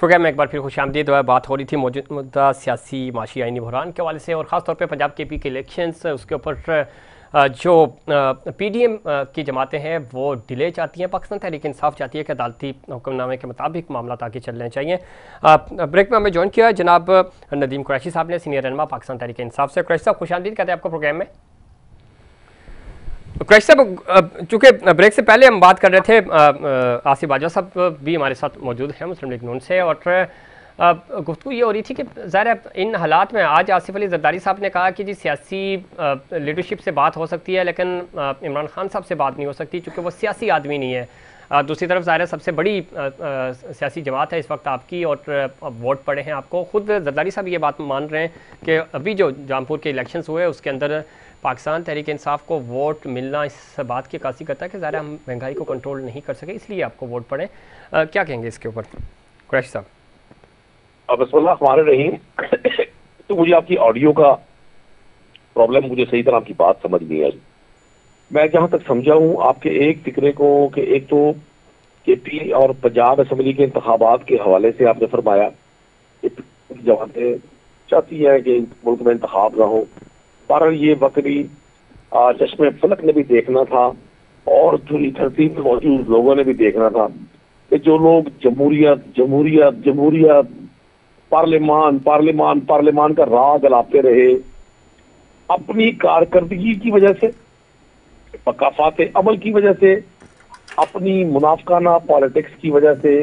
Programme में एक बार फिर खुशामदीद। बात हो रही थी मौजूदा सियासी माशी आइनी बहरान के हवाले से और ख़ासतौर पर पंजाब के पी के इलेक्शंस, उसके ऊपर जो पीडीएम की जमातें हैं वो डिले चाहती हैं। पाकिस्तान तहरीक इंसाफ चाहती है कि अदालती हुक्मनामे के मुताबिक मामला आगे चलने चाहिए। ब्रेक में हमें ज्वाइन किया जनाब नदीम कुरैशी साहब ने, सीनियर रहनुमा पाकिस्तान तहरीक इंसाफ से। कुरैशी साहब खुशामदीद कहते हैं आपको प्रोग्राम में। कुरैशी साहब, चूँकि ब्रेक से पहले हम बात कर रहे थे, आसिफ बाजवा साहब भी हमारे साथ मौजूद हैं मुस्लिम लीग नून से, और गुफ्तगू ये हो रही थी कि ज़ाहिर इन हालात में आज आसिफ अली जरदारी साहब ने कहा कि जी सियासी लीडरशिप से बात हो सकती है लेकिन इमरान खान साहब से बात नहीं हो सकती क्योंकि वो सियासी आदमी नहीं है। दूसरी तरफ ज़ाहिर सबसे बड़ी सियासी जमात है इस वक्त आपकी और वोट पड़े हैं आपको। ख़ुद जरदारी साहब ये बात मान रहे हैं कि अभी जो जामपुर के इलेक्शंस हुए उसके अंदर पाकिस्तान तहरीक इंसाफ को वोट मिलना इस बात की कासी करता है कि ज़ाहिर हम महंगाई को कंट्रोल नहीं कर सके, इसलिए आपको वोट पड़े। क्या कहेंगे इसके ऊपर कुरैशी साहब? अब बिस्मिल्लाह हमारे रहीम। तो मुझे आपकी ऑडियो का प्रॉब्लम, मुझे सही तरह आपकी बात समझ नहीं आई। मैं जहां तक समझा हूं आपके एक फिक्रे को कि एक तो केपी और पंजाब असम्बली के इंतखाबात के हवाले से आपने फरमाया जमातें चाहती है कि मुल्क में इंतखाब ना हो, पर ये वक्री चश्मे फलक ने भी देखना था और पूरी धरती में मौजूद लोगों ने भी देखना था कि जो लोग जमहूरियत जमहूरियत जमहूरियत पार्लियामान पार्लियामान पार्लियामान का राह गलाते रहे, अपनी कारकर्दगी की वजह से, मकाफात अमल की वजह से, अपनी मुनाफकाना पॉलिटिक्स की वजह से,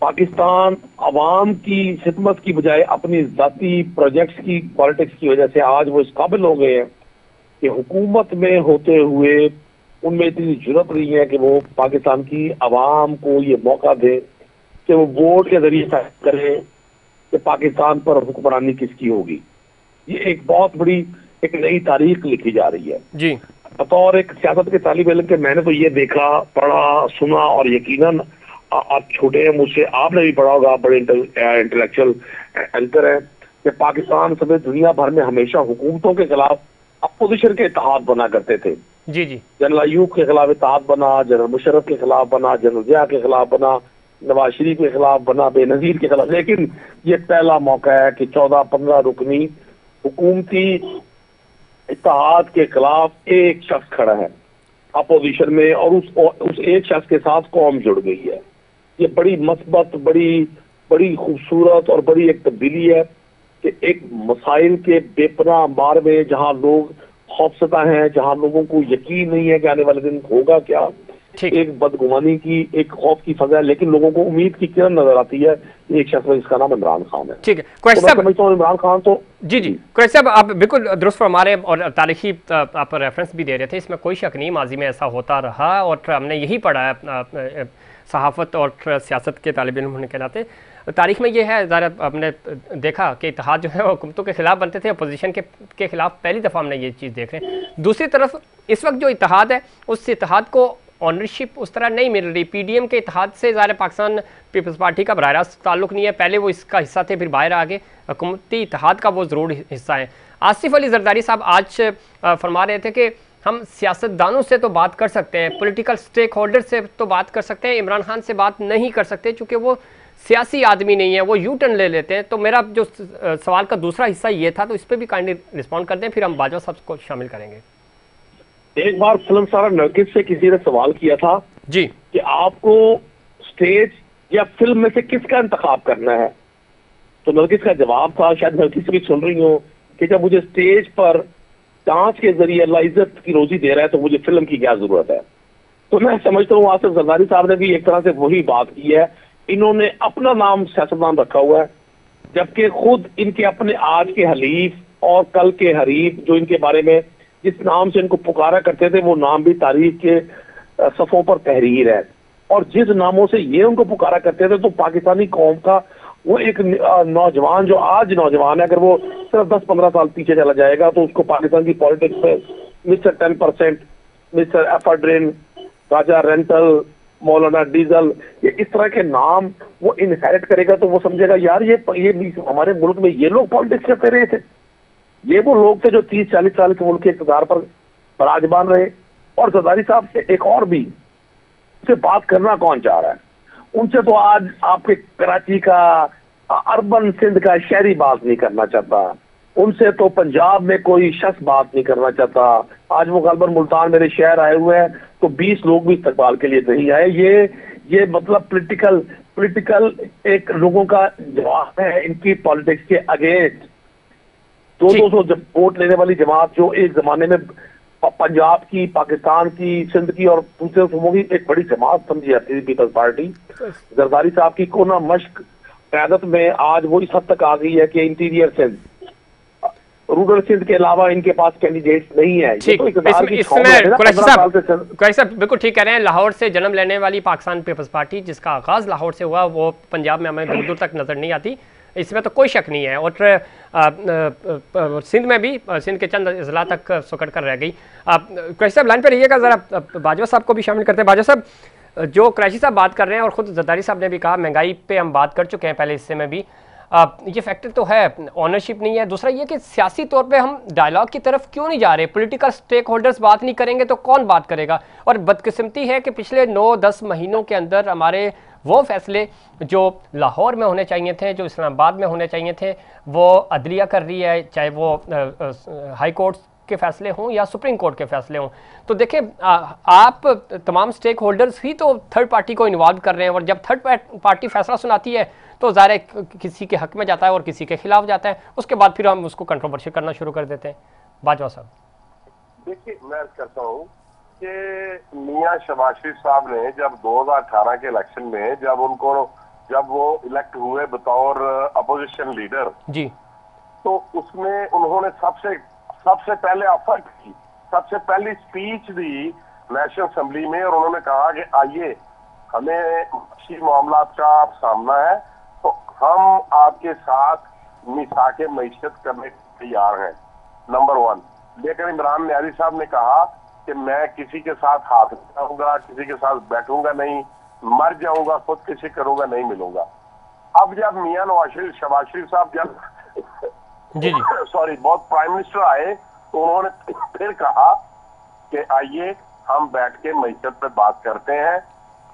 पाकिस्तान अवाम की खिदमत की बजाय अपनी जाती प्रोजेक्ट्स की पॉलिटिक्स की वजह से आज वो इस काबिल हो गए हैं कि हुकूमत में होते हुए उनमें इतनी जरूरत नहीं है कि वो पाकिस्तान की अवाम को ये मौका दे कि वो वोट के जरिए फैसला करें कि पाकिस्तान पर हुक्मरानी किसकी होगी। ये एक बहुत बड़ी एक नई तारीख लिखी जा रही है जी। बतौर एक सियासत के तालिब इल्म के मैंने तो ये देखा, पढ़ा, सुना और यकीनन आप छोटे हैं मुझसे, आपने भी पढ़ा होगा, बड़े इंटेलेक्चुअल एंकर हैं कि पाकिस्तान समेत दुनिया भर में हमेशा हुकूमतों के खिलाफ अपोजिशन के इत्तेहाद बना करते थे। जी जी। जनरल अयूब के खिलाफ इत्तेहाद बना, जनरल मुशर्रफ के खिलाफ बना, जनरल जिया के खिलाफ बना, नवाज शरीफ के खिलाफ बना, बेनजीर के खिलाफ। लेकिन ये पहला मौका है कि 14-15 रुकनी हुकूमती इत्तेहाद के खिलाफ एक शख्स खड़ा है अपोजिशन में और उस एक शख्स के साथ कौम जुड़ गई है। ये बड़ी मस्बत, बड़ी खूबसूरत और बड़ी एक तब्दीली है कि एक मसाइल के बेपनाह मार में जहां लोग खौफसदा हैं, जहां लोगों को यकीन नहीं है कि आने वाले दिन होगा क्या, एक बदगुमानी की, एक खौफ की फजा है, लेकिन लोगों को उम्मीद की किरण नजर आती है। एक शख्स है जिसका नाम इमरान खान है। ठीक है कुरैशी साहब, समझता हूँ इमरान खान तो जी जी। कुरैशी साहब आप बिल्कुल दुरुस्त फरमा रहे हैं और तारीखी आप रेफरेंस भी दे रहे थे, इसमें कोई शक नहीं, माजी में ऐसा होता रहा और हमने यही पढ़ा है सहाफ़त और सियासत के तालिब इल्म होने के नाते। तारीख में ये है, ज़रा हमने देखा कि इत्तेहाद जो है हुकूमतों के खिलाफ बनते थे, अपोजिशन के खिलाफ पहली दफ़ा हमने ये चीज़ देख रहे हैं। दूसरी तरफ इस वक्त जो इत्तेहाद है उस इत्तेहाद को ऑनरशिप उस तरह नहीं मिल रही। पीडीएम के इत्तेहाद से ज़ाहिर पाकिस्तान पीपल्स पार्टी का बराह रास्त ताल्लुक नहीं है, पहले वो इसका हिस्सा थे फिर बाहर आ गए, हुकूमती इत्तेहाद का वो ज़रूर हिस्सा है। आसिफ अली जरदारी साहब आज फरमा रहे थे कि हम सियासतदानों से तो बात कर सकते हैं, पॉलिटिकल स्टेक होल्डर से तो बात कर सकते हैं, इमरान खान से बात नहीं कर सकते क्योंकि वो सियासी आदमी नहीं है, वो यू टर्न ले लेते हैं। तो मेरा जो सवाल का दूसरा हिस्सा ये था, तो इस पर भी काइंडली रिस्पॉन्ड कर दें, फिर हम बाजवा साहब को शामिल करेंगे। एक बार फिल्म सारा नरगिस से किसी ने सवाल किया था जी कि आपको स्टेज या फिल्म में से किसका इंतखाब करना है, तो नरगिस का जवाब था, शायद नरगिस भी सुन रही हो, कि जब मुझे स्टेज पर डांस के जरिए अल्लाह इज्जत की रोजी दे रहा है तो मुझे फिल्म की क्या जरूरत है। तो मैं समझता हूँ आसिफ जरदारी साहब ने भी एक तरह से वही बात की है। इन्होंने अपना नाम सियासतदान रखा हुआ है जबकि खुद इनके अपने आज के हलीफ और कल के हरीफ जो इनके बारे में जिस नाम से इनको पुकारा करते थे वो नाम भी तारीख के सफ़ों पर तहरीर है, और जिस नामों से ये उनको पुकारा करते थे तो पाकिस्तानी कौम का वो एक नौजवान जो आज नौजवान है, अगर वो सिर्फ 10-15 साल पीछे चला जाएगा तो उसको पाकिस्तान की पॉलिटिक्स में मिस्टर 10%, मिस्टर एफर्ड्रिन, राजा रेंटल, मौलाना डीजल, ये इस तरह के नाम वो इनहेरिट करेगा तो वो समझेगा यार ये हमारे मुल्क में ये लोग पॉलिटिक्स करते रहे थे, ये वो लोग थे जो 30-40 साल के मुल्क के इक़्तिदार पर राजबान रहे। और जरदारी साहब से एक और भी, उसे बात करना कौन चाह रहा है, उनसे तो आज आपके कराची का अर्बन सिंध का शहरी बात नहीं करना चाहता, उनसे तो पंजाब में कोई शख्स बात नहीं करना चाहता। आज वो गलबन मुल्तान मेरे शहर आए हुए हैं तो 20 लोग भी इस्तकबाल के लिए नहीं आए। ये मतलब पॉलिटिकल एक लोगों का जवाब है इनकी पॉलिटिक्स के अगेंस्ट। 200 वोट लेने वाली जमात जो एक जमाने में पंजाब की, पाकिस्तान की, सिंध की और दूसरे सूबों की एक बड़ी जमात समझी जाती थी पीपल्स पार्टी, जरदारी साहब की कोना मश्क क़यादत में आज वो इस हद तक आ गई है कि इंटीरियर सिंध, रूरल सिंध के अलावा इनके पास कैंडिडेट्स नहीं है। ये तो कुरैशी साहब बिल्कुल ठीक कह रहे हैं। लाहौर से जन्म लेने वाली पाकिस्तान पीपल्स पार्टी जिसका आगाज लाहौर से हुआ वो पंजाब में हमें दूर दूर तक नजर नहीं आती, इसमें तो कोई शक नहीं है। और सिंध में भी सिंध के चंद अजला तक सुकड़ कर रह गई। कुरैशी साहब लाइन पर रहिएगा, जरा बाजवा साहब को भी शामिल करते हैं। बाजवा साहब, जो कुरैशी साहब बात कर रहे हैं और खुद जरदारी साहब ने भी कहा, महंगाई पे हम बात कर चुके हैं पहले हिस्से में भी, ये फैक्टर तो है, ऑनरशिप नहीं है। दूसरा ये कि सियासी तौर पे हम डायलॉग की तरफ क्यों नहीं जा रहे? पॉलिटिकल स्टेक होल्डर्स बात नहीं करेंगे तो कौन बात करेगा? और बदकिस्मती है कि पिछले 9-10 महीनों के अंदर हमारे वो फैसले जो लाहौर में होने चाहिए थे, जो इस्लामाबाद में होने चाहिए थे, वो अदलिया कर रही है, चाहे वो हाई कोर्ट के फैसले हों या सुप्रीम कोर्ट के फैसले हों। तो देखिए, आप तमाम स्टेक होल्डर्स ही तो थर्ड पार्टी को इन्वॉल्व कर रहे हैं, और जब थर्ड पार्टी फैसला सुनाती है तो ज़ाहिर किसी के हक में जाता है और किसी के खिलाफ जाता है, उसके बाद फिर हम उसको कंट्रोवर्सी करना शुरू कर देते हैं। बाजवा साहब, देखिए, मैं कहता हूँ कि मियां शहबाज शरीफ साहब ने जब 2018 के इलेक्शन में जब वो इलेक्ट हुए बतौर अपोजिशन लीडर जी, तो उसमें उन्होंने सबसे पहले ऑफर की, सबसे पहली स्पीच दी नेशनल असेंबली में, और उन्होंने कहा कि आइए, हमें अच्छी मामला का सामना है तो हम आपके साथ मिसाके मईशत करने तैयार हैं, नंबर 1। लेकिन इमरान न्याजी साहब ने कहा कि मैं किसी के साथ हाथ नहीं डालूंगा, किसी के साथ बैठूंगा नहीं, मर जाऊंगा, खुद किसी करूंगा नहीं, मिलूंगा। अब जब मियां शहबाज शरीफ साहब जब सॉरी बहुत प्राइम मिनिस्टर आए तो उन्होंने फिर कहा कि आइए हम बैठ के मईशत पे बात करते हैं,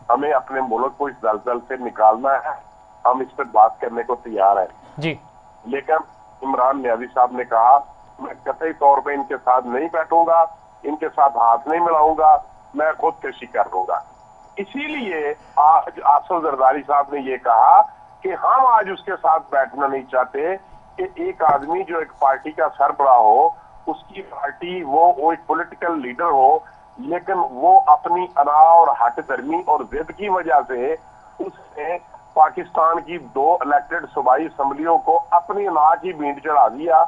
हमें अपने मुल्क को इस दलदल से निकालना है, हम इस पर बात करने को तैयार हैं जी। लेकिन इमरान न्याजी साहब ने कहा मैं कतई तौर पे इनके साथ नहीं बैठूंगा, इनके साथ हाथ नहीं मिलाऊंगा, मैं खुदकशी कर लूंगा। इसीलिए आज आसिफ जरदारी साहब ने ये कहा कि हम आज उसके साथ बैठना नहीं चाहते कि एक आदमी जो एक पार्टी का सरबराह हो, उसकी पार्टी वो एक पॉलिटिकल लीडर हो, लेकिन वो अपनी अना और हट धर्मी और जिद की वजह से उसने पाकिस्तान की 2 इलेक्टेड सूबाई असम्बलियों को अपनी अना की भीड़ चढ़ा दिया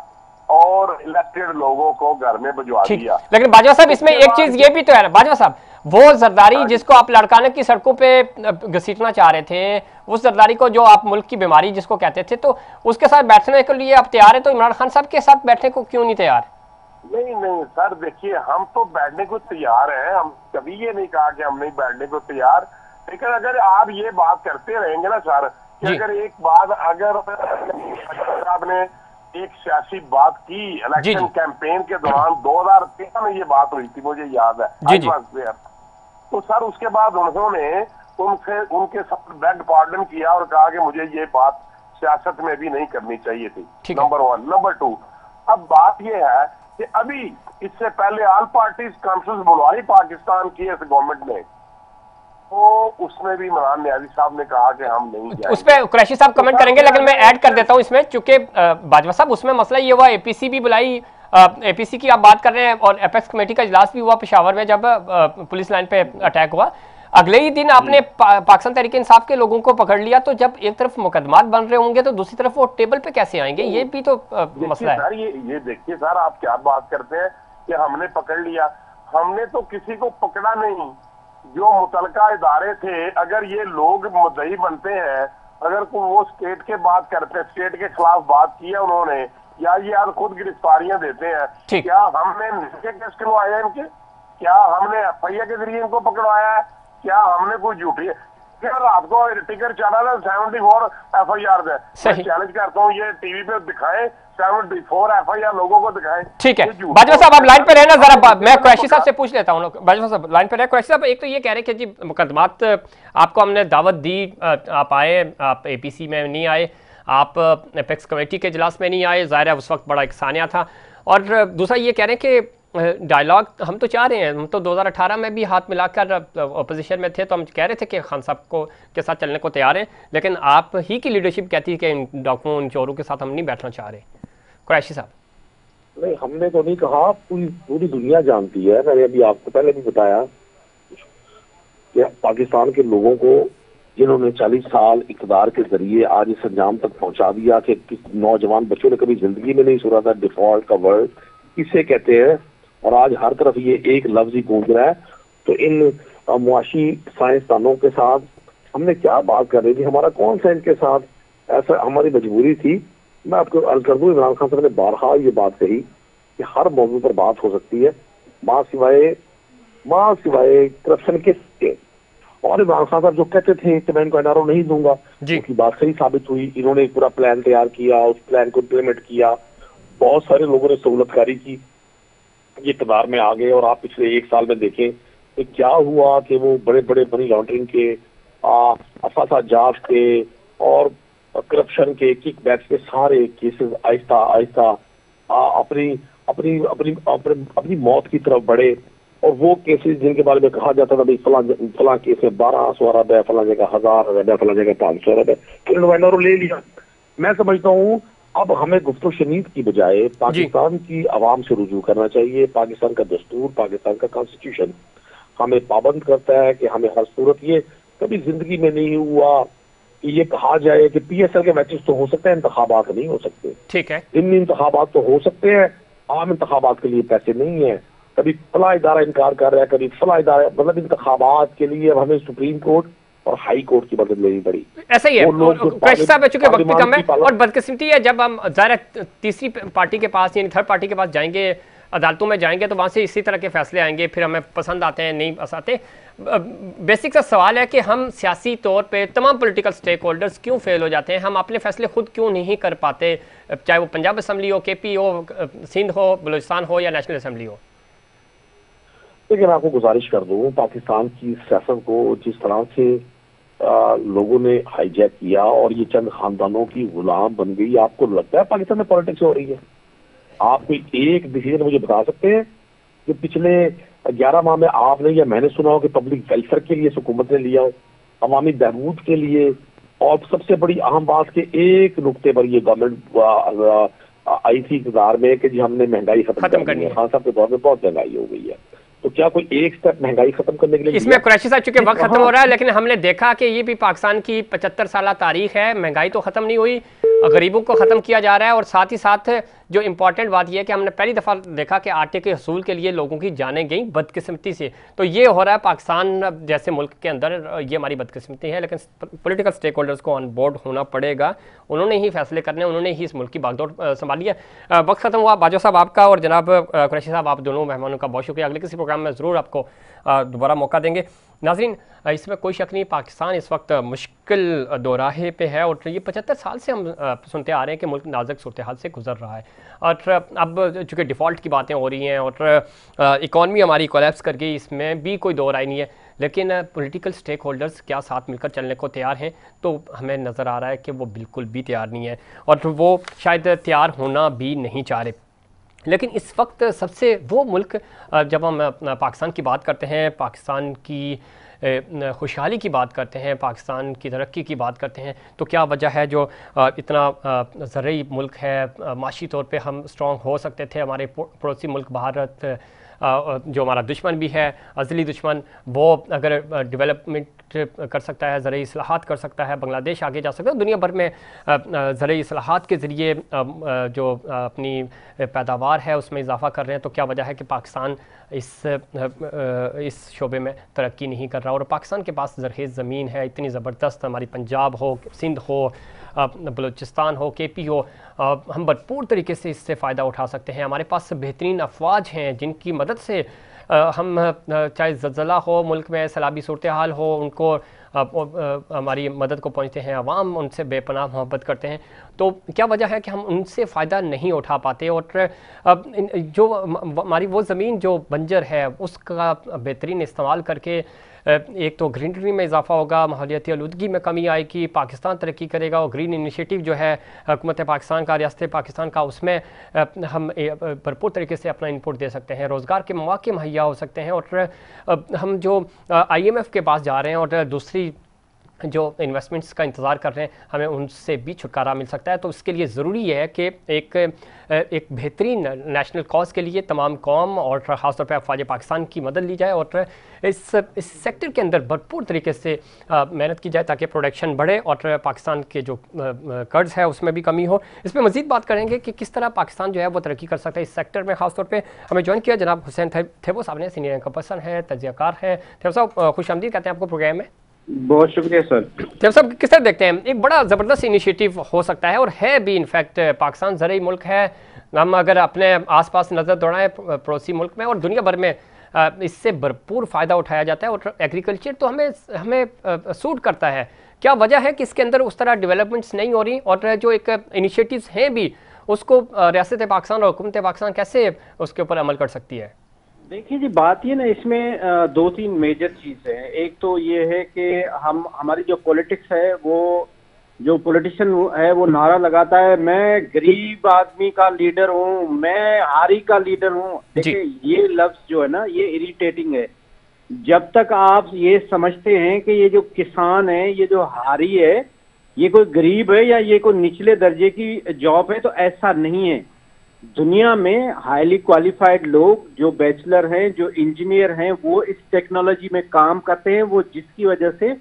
और इलेक्टेड लोगों को घर में भिजवा दिया। लेकिन बाजवा साहब, इसमें एक चीज ये भी तो है ना बाजवा साहब, वो जरदारी जिसको आप लड़काने की सड़कों पे घसीटना चाह रहे थे, उस जरदारी को जो आप मुल्क की बीमारी जिसको कहते थे, तो उसके साथ बैठने के लिए आप तैयार है, तो इमरान खान साहब के साथ बैठने को क्यों नहीं तैयार? नहीं सर, देखिए, हम तो बैठने को तैयार हैं, हम कभी ये नहीं कहा कि हम नहीं बैठने को तैयार। लेकिन अगर आप ये बात करते रहेंगे ना सर, कि अगर एक बात अगर आपने एक सियासी बात की इलेक्शन कैंपेन के दौरान 2013 में ये बात हुई थी, मुझे याद है, तो सर उसके बाद उन्होंने उनके साथ बेग पार्डन किया और कहा कि मुझे ये बात सियासत में भी नहीं करनी चाहिए थी, नंबर 1। नंबर 2, अब बात ये है कि अभी इससे पहले ऑल पार्टीज कॉन्फ्रेंस बुलवाई पाकिस्तान की इस गवर्नमेंट ने, तो उसमें भी इमरान न्याजी साहब ने कहा कि हम नहीं जाएंगे। उस पर कुरैशी साहब कमेंट करेंगे, लेकिन मैं ऐड कर देता हूं इसमें, चूंकि बाजवा साहब उसमें मसला ये हुआ, एपीसी भी बुलाई, एपीसी की आप बात कर रहे हैं, और एपेक्स कमेटी का इजलास भी हुआ पेशावर में जब पुलिस लाइन पे अटैक हुआ। अगले ही दिन आपने पाकिस्तान तहरीक इंसाफ के लोगों को पकड़ लिया, तो जब एक तरफ मुकदमात बन रहे होंगे तो दूसरी तरफ वो टेबल पे कैसे आएंगे? ये भी तो मसला है। ये देखिए सर, आप क्या बात करते हैं कि हमने पकड़ लिया, हमने तो किसी को पकड़ा नहीं। जो मुतलका इदारे थे, अगर ये लोग मुद्दई बनते हैं, अगर वो स्टेट के बात करते हैं, स्टेट के खिलाफ बात की है उन्होंने, या ये आज खुद गिरफ्तारियां देते हैं, क्या हमने निजी केस करवाया इनके? क्या हमने FIA के जरिए इनको पकड़वाया है? क्या हमने कोई झूठी क्या रात को टिकर चैनल है 74 FIR है। सही। चैलेंज करता हूँ ये टीवी पे दिखाएं 74 FIR लोगों को दिखाएं। ठीक है बाजवा साहब आप लाइन पे रहना जरा, मैं कुरैशी साहब से पूछ लेता हूँ। बाजवा साहब लाइन पे रहे। कुरैशी साहब एक तो ये कह रहे हैं कि जी मुकदमात आपको हमने दावत दी, आप आए, आप APC में नहीं आए, आप एपेक्स कमेटी के इजलास में नहीं आए, ज़ाहिर है उस वक्त बड़ा एक सानिया था। और दूसरा ये कह रहे हैं कि डायलॉग हम तो चाह रहे हैं, हम तो 2018 में भी हाथ मिलाकर अपोजिशन में थे तो हम कह रहे थे कि खान साहब को के साथ चलने को तैयार हैं, लेकिन आप ही की लीडरशिप कहती है कि इन डॉक्टरों इन चोरों के साथ हम नहीं बैठना चाह रहे। कुरैशी साहब नहीं, हमने तो नहीं कहा, पूरी दुनिया जानती है। मैंने अभी आपको पहले भी बताया कि पाकिस्तान के लोगों को जिन्होंने 40 साल इक़्तिदार के जरिए आज इस अंजाम तक पहुंचा दिया कि किस नौजवान बच्चों ने कभी जिंदगी में नहीं सुना था डिफॉल्ट का वर्ड किसे कहते हैं, और आज हर तरफ ये एक लफ्ज ही गूंज रहा है। तो इन मुआशी साइंसदानों के साथ हमने क्या बात कर रही थी, हमारा कौन सा इनके साथ, ऐसा हमारी मजबूरी थी। मैं आपको अर्ज कर दूं, इमरान खान साहब ने बारहा ये बात कही कि हर मौजू पर बात हो सकती है माँ सिवाय करप्शन के। और इमरान खान साहब जो कहते थे कि मैं इनको NRO नहीं दूंगा, उनकी बात सही साबित हुई। इन्होंने एक पूरा प्लान तैयार किया, उस प्लान को इम्प्लीमेंट किया, बहुत सारे लोगों ने सहूलतकारी की, ये इक़्तिदार में आ गए। और आप पिछले 1 साल में देखें तो क्या हुआ कि वो बड़े बड़े मनी लॉन्ड्रिंग के, अफासाजात के और करप्शन के, किकबैक्स के सारे केसेस आहिस्ता आहिस्ता अपनी मौत की तरफ बढ़े। और वो केसेस जिनके बारे में कहा जाता था भाई फलां केस में 1200 अरब है, फलां जगह 1000 अरब है, फलां जगह 500 अरब है, फिर इन्होंने ले लिया। मैं समझता हूँ अब हमें गुफ्तो शनीद की बजाय पाकिस्तान की आवाम से रुजू करना चाहिए। पाकिस्तान का दस्तूर, पाकिस्तान का कॉन्स्टिट्यूशन हमें पाबंद करता है कि हमें हर सूरत, ये कभी जिंदगी में नहीं हुआ कि ये कहा जाए कि PSL के मैचेस तो हो सकते हैं, इंतखाबात नहीं हो सकते। ठीक है, इन इंतखाबात तो हो सकते हैं, आम इंतखाबात के लिए पैसे नहीं है। कभी फला इदारा इनकार कर रहा है, कभी फला इदारा, मतलब इंतखाबात के लिए अब हमें सुप्रीम कोर्ट और हाई कोर्ट की मदद लेनी पड़ी। ऐसा ही है। कुरैशी साहब चूंकि वक्त भी कम है और बदकिस्मती है, जब हम ज़ाहिर तीसरी पार्टी के पास यानी थर्ड पार्टी के पास जाएंगे, अदालतों में जाएंगे तो वहाँ से इसी तरह के फैसले आएंगे, फिर हमें पसंद आते हैं नहीं पसंद आते। बेसिक सा सवाल है कि हम सियासी तौर पे तमाम पॉलिटिकल स्टेक होल्डर्स क्यों फेल हो जाते हैं, हम अपने फैसले खुद क्यों नहीं कर पाते, चाहे वो पंजाब असम्बली हो, KP हो, सिंध हो, बलूचिस्तान हो या नेशनल असम्बली हो। लेकिन मैं आपको गुजारिश कर दूं, पाकिस्तान की सियासत को जिस तरह से लोगों ने हाईजैक किया और ये चंद खानदानों की गुलाम बन गई, आपको लगता है पाकिस्तान में पॉलिटिक्स हो रही है? आप कोई एक डिसीजन मुझे बता सकते हैं कि पिछले 11 माह में आपने या मैंने सुना हो कि पब्लिक वेलफेयर के लिए हुकूमत ने लिया हो, अवामी बहबूद के लिए? और सबसे बड़ी अहम बात के एक नुक्ते पर ये गवर्नमेंट आई थी इक़्तिदार में कि जी हमने महंगाई खत्म करनी है। खान साहब के दौर में बहुत महंगाई हो गई है, तो क्या कोई एक स्टेप महंगाई खत्म करने के लिए? इसमें कुरैशी साहब चूंकि वक्त खत्म हो रहा है, लेकिन हमने देखा कि ये भी पाकिस्तान की 75 साल तारीख है, महंगाई तो खत्म नहीं हुई, गरीबों को ख़त्म किया जा रहा है। और साथ ही साथ जो इम्पॉर्टेंट बात यह है कि हमने पहली दफ़ा देखा कि आटे के हसूल के लिए लोगों की जानें गई बदकिस्मती से। तो ये हो रहा है पाकिस्तान जैसे मुल्क के अंदर, ये हमारी बदकिस्मती है, लेकिन पॉलिटिकल स्टेक होल्डर्स को ऑन बोर्ड होना पड़ेगा, उन्होंने ही फैसले करने, उन्होंने ही इस मुल्क की बागडोर संभाली है। वक्त खत्म हुआ। बाजवा साहब आपका और जनाब कुरैशी साहब, आप दोनों मेहमानों का बहुत शुक्रिया। अगले किसी प्रोग्राम में ज़रूर आपको दोबारा मौका देंगे। नाज़रीन, इसमें कोई शक नहीं, पाकिस्तान इस वक्त मुश्किल दोराहे पे है और ये 75 साल से हम सुनते आ रहे हैं कि मुल्क नाजुक सूरत हाल से गुजर रहा है। और अब चूँकि डिफ़ॉल्ट की बातें हो रही हैं और इकॉनमी हमारी कोलैप्स कर गई, इसमें भी कोई दो राय नहीं है, लेकिन पॉलिटिकल स्टेक होल्डर्स क्या साथ मिलकर चलने को तैयार हैं? तो हमें नज़र आ रहा है कि वो बिल्कुल भी तैयार नहीं है और वो शायद तैयार होना भी नहीं चाह रहे। लेकिन इस वक्त सबसे वो मुल्क, जब हम पाकिस्तान की बात करते हैं, पाकिस्तान की खुशहाली की बात करते हैं, पाकिस्तान की तरक्की की बात करते हैं, तो क्या वजह है जो इतना ज़रई मुल्क है, माशी तौर पे हम स्ट्रॉन्ग हो सकते थे। हमारे पड़ोसी मुल्क भारत जो हमारा दुश्मन भी है, अज़ली दुश्मन, वो अगर डेवलपमेंट कर सकता है, ज़रई इस्लाहात कर सकता है, बांग्लादेश आगे जा सकता है। दुनिया भर में ज़रई इस्लाहात के ज़रिए जो अपनी पैदावार है उसमें इजाफ़ा कर रहे हैं, तो क्या वजह है कि पाकिस्तान इस शोबे में तरक्की नहीं कर रहा? और पाकिस्तान के पास ज़रख़ेज़ ज़मीन है इतनी ज़बरदस्त, हमारी पंजाब हो, सिंध हो, बलूचिस्तान हो, KP हो, हम भरपूर तरीके से इससे फ़ायदा उठा सकते हैं। हमारे पास बेहतरीन अफवाज हैं जिनकी मदद से हम चाहे ज़लज़ला हो, मुल्क में सैलाबी सूरत हाल हो, उनको हमारी मदद को पहुँचते हैं, अवाम उनसे बेपनाह मोहब्बत करते हैं, तो क्या वजह है कि हम उनसे फ़ायदा नहीं उठा पाते और जो हमारी वो ज़मीन जो बंजर है उसका बेहतरीन इस्तेमाल करके एक तो ग्रीनरी में इजाफा होगा, माहौलियाती आलूदगी में कमी आएगी, पाकिस्तान तरक्की करेगा और ग्रीन इनिशिएटिव जो है हुकूमत पाकिस्तान का, रियासत पाकिस्तान का, उसमें हम भरपूर तरीके से अपना इनपुट दे सकते हैं, रोज़गार के मौके मुहैया हो सकते हैं और हम जो IMF के पास जा रहे हैं और दूसरी जो इन्वेस्टमेंट्स का इंतज़ार कर रहे हैं, हमें उनसे भी छुटकारा मिल सकता है। तो इसके लिए ज़रूरी है कि एक बेहतरीन नेशनल कॉज के लिए तमाम कौम और ख़ासतौर पर अफवाज पाकिस्तान की मदद ली जाए और इस सेक्टर के अंदर भरपूर तरीके से मेहनत की जाए ताकि प्रोडक्शन बढ़े और पाकिस्तान के जो कर्ज है उसमें भी कमी हो। इस पर मज़ीद बात करेंगे कि किस तरह पाकिस्तान जो है वो तरक्की कर सकता है इस सेक्टर में। ख़ासतौर पर हमें ज्वाइन किया जनाब हुसैन थेबो साहब ने, सीनियर एंकर पर्सन है, तजियाकार है। थेबो साहब खुश आमदीद कहते हैं आपको प्रोग्राम में। बहुत शुक्रिया सर। जब सब किस तरह देखते हैं, एक बड़ा ज़बरदस्त इनिशिएटिव हो सकता है और है भी, इनफैक्ट पाकिस्तान ज़रूरी मुल्क है, हम अगर अपने आसपास नज़र दौड़ाएं पड़ोसी मुल्क में और दुनिया भर में इससे भरपूर फ़ायदा उठाया जाता है और एग्रीकल्चर तो हमें सूट करता है। क्या वजह है कि इसके अंदर उस तरह डेवलपमेंट्स नहीं हो रही और जो एक इनिशिएटिव्स हैं भी उसको रियासत पाकिस्तान और हुकूमत पाकिस्तान कैसे उसके ऊपर अमल कर सकती है? देखिए जी, बात ये ना इसमें दो तीन मेजर चीज़ है। एक तो ये है कि हमारी जो पॉलिटिक्स है, वो जो पॉलिटिशियन है वो नारा लगाता है मैं गरीब आदमी का लीडर हूँ, मैं हारी का लीडर हूँ। देखिए ये लफ्ज जो है ना ये इरिटेटिंग है। जब तक आप ये समझते हैं कि ये जो किसान है, ये जो हारी है, ये कोई गरीब है या ये कोई निचले दर्जे की जॉब है, तो ऐसा नहीं है। दुनिया में हाईली क्वालिफाइड लोग जो बैचलर हैं, जो इंजीनियर हैं, वो इस टेक्नोलॉजी में काम करते हैं, वो जिसकी वजह से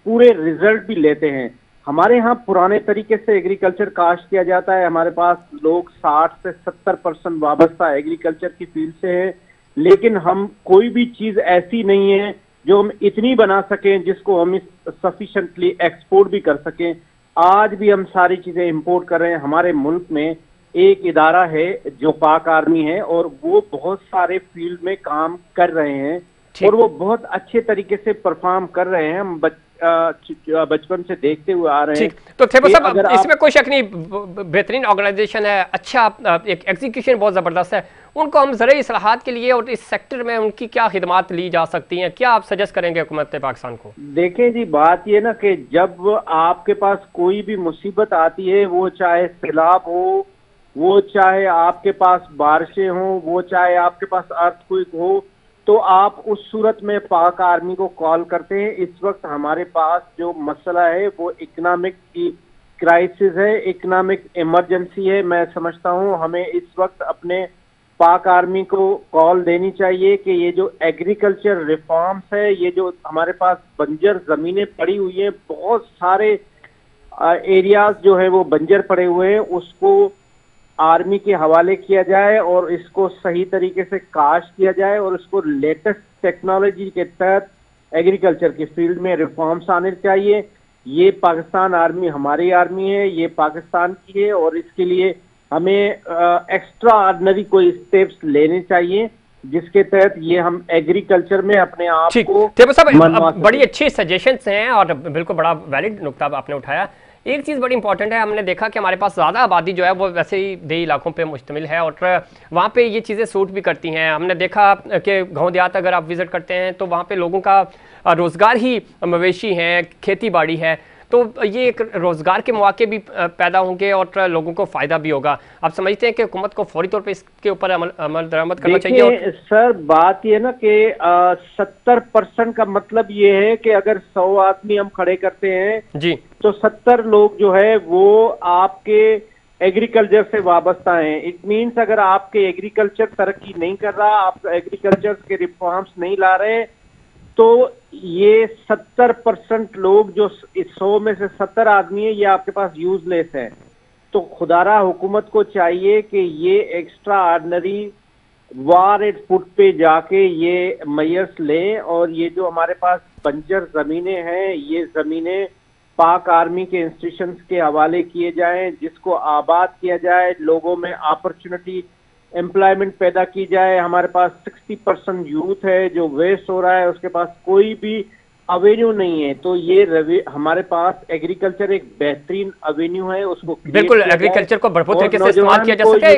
पूरे रिजल्ट भी लेते हैं। हमारे यहाँ पुराने तरीके से एग्रीकल्चर काश्त किया जाता है। हमारे पास लोग 60 से 70% वाबस्ता एग्रीकल्चर की फील्ड से है, लेकिन हम कोई भी चीज ऐसी नहीं है जो हम इतनी बना सकें जिसको हम सफिशिएंटली एक्सपोर्ट भी कर सकें। आज भी हम सारी चीजें इंपोर्ट कर रहे हैं। हमारे मुल्क में एक इदारा है जो पाक आर्मी है और वो बहुत सारे फील्ड में काम कर रहे हैं और वो बहुत अच्छे तरीके से परफॉर्म कर रहे हैं। हम बचपन से देखते हुए आ रहे हैं। तो थेबो साहब इसमें कोई शक नहीं, बेहतरीन ऑर्गेनाइजेशन है, अच्छा एक एग्जीक्यूशन बहुत ज़बरदस्त है। उनको हम ज़रूरी इस्लाहात के लिए और इस सेक्टर में उनकी क्या खिदमात ली जा सकती हैं, क्या आप सजेस्ट करेंगे हुकूमत पाकिस्तान को? देखें जी, बात ये ना कि जब आपके पास कोई भी मुसीबत आती है, वो चाहे सैलाब हो, वो चाहे आपके पास बारिशें हों, वो चाहे आपके पास अर्थक्वेक हो, तो आप उस सूरत में पाक आर्मी को कॉल करते हैं। इस वक्त हमारे पास जो मसला है वो इकोनॉमिक क्राइसिस है, इकोनॉमिक इमरजेंसी है। मैं समझता हूँ हमें इस वक्त अपने पाक आर्मी को कॉल देनी चाहिए कि ये जो एग्रीकल्चर रिफॉर्म्स है, ये जो हमारे पास बंजर जमीनें पड़ी हुई हैं, बहुत सारे एरियाज जो है वो बंजर पड़े हुए हैं, उसको आर्मी के हवाले किया जाए और इसको सही तरीके से काश्त किया जाए और इसको लेटेस्ट टेक्नोलॉजी के तहत एग्रीकल्चर की फील्ड में रिफॉर्म्स आने चाहिए। ये पाकिस्तान आर्मी हमारी आर्मी है, ये पाकिस्तान की है और इसके लिए हमें एक्स्ट्रा ऑर्डिनरी कोई स्टेप्स लेने चाहिए जिसके तहत ये हम एग्रीकल्चर में अपने आप को बड़ी अच्छी सजेशंस हैं और बिल्कुल बड़ा वैलिड नुक्ता आपने उठाया। एक चीज़ बड़ी इंपॉर्टेंट है, हमने देखा कि हमारे पास ज़्यादा आबादी जो है वो वैसे ही देही इलाकों पे मुश्तमिल है और वहाँ पे ये चीज़ें सूट भी करती हैं। हमने देखा कि गांव देहात अगर आप विज़िट करते हैं तो वहाँ पे लोगों का रोज़गार ही मवेशी हैं, खेती बाड़ी है, तो ये एक रोज़गार के मौके भी पैदा होंगे और लोगों को फ़ायदा भी होगा। आप समझते हैं कि हुकूमत को फौरी तौर पे इसके ऊपर अमल दरामद करना चाहिए? और सर बात ये ना कि 70% का मतलब ये है कि अगर 100 आदमी हम खड़े करते हैं जी, तो 70 लोग जो है वो आपके एग्रीकल्चर से वाबस्ता हैं। इट मीन्स अगर आपके एग्रीकल्चर तरक्की नहीं कर रहा, आप एग्रीकल्चर के रिफॉर्म्स नहीं ला रहे, तो ये 70% लोग जो इस 100 में से 70 आदमी है, ये आपके पास यूजलेस है। तो खुदारा हुकूमत को चाहिए कि ये एक्स्ट्रा ऑर्डिनरी वार एट फुट पे जाके ये मेयर्स लें और ये जो हमारे पास बंजर जमीनें हैं, ये जमीनें पाक आर्मी के इंस्टीट्यूशंस के हवाले किए जाएं, जिसको आबाद किया जाए, लोगों में अपॉर्चुनिटी एम्प्लॉयमेंट पैदा की जाए। हमारे पास 60% यूथ है जो वेस्ट हो रहा है, उसके पास कोई भी अवेन्यू नहीं है, तो ये हमारे पास एग्रीकल्चर एक बेहतरीन अवेन्यू है, उसको बिल्कुल एग्रीकल्चर को भरपूर तरीके से इस्तेमाल किया जा सके,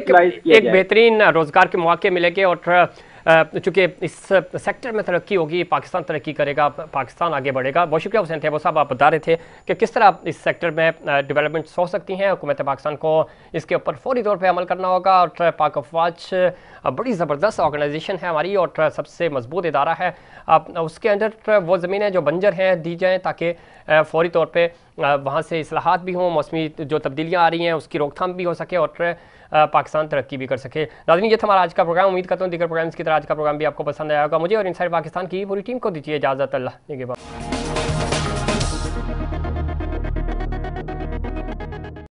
एक बेहतरीन रोजगार के मौके मिलेंगे और चूंकि इस सेक्टर में तरक्की होगी, पाकिस्तान तरक्की करेगा, पाकिस्तान आगे बढ़ेगा। बहुत शुक्रिया हुसैन तैयब साहब, आप बता रहे थे कि किस तरह इस सेक्टर में डेवलपमेंट्स हो सकती हैं। हुकूमत पाकिस्तान को इसके ऊपर फौरी तौर पे अमल करना होगा और पाक अफवाज बड़ी ज़बरदस्त ऑर्गेनाइजेशन है हमारी और सबसे मजबूत इदारा है। उसके अंदर वो ज़मीनें जो बंजर हैं दी जाएँ ताकि फौरी तौर पर वहाँ से इस्लाहात भी हों, मौसमी जो तब्दीलियाँ आ रही हैं उसकी रोकथाम भी हो सके और पाकिस्तान तरक्की भी कर सके। नाज़रीन, ये था हमारा आज का प्रोग्राम। उम्मीद करता हूँ दीगर प्रोग्राम्स की तरह आज का प्रोग्राम भी आपको पसंद आया होगा। मुझे और इनसाइड पाकिस्तान की पूरी टीम को दीजिए इजाज़त। अल्लाह निगहबान।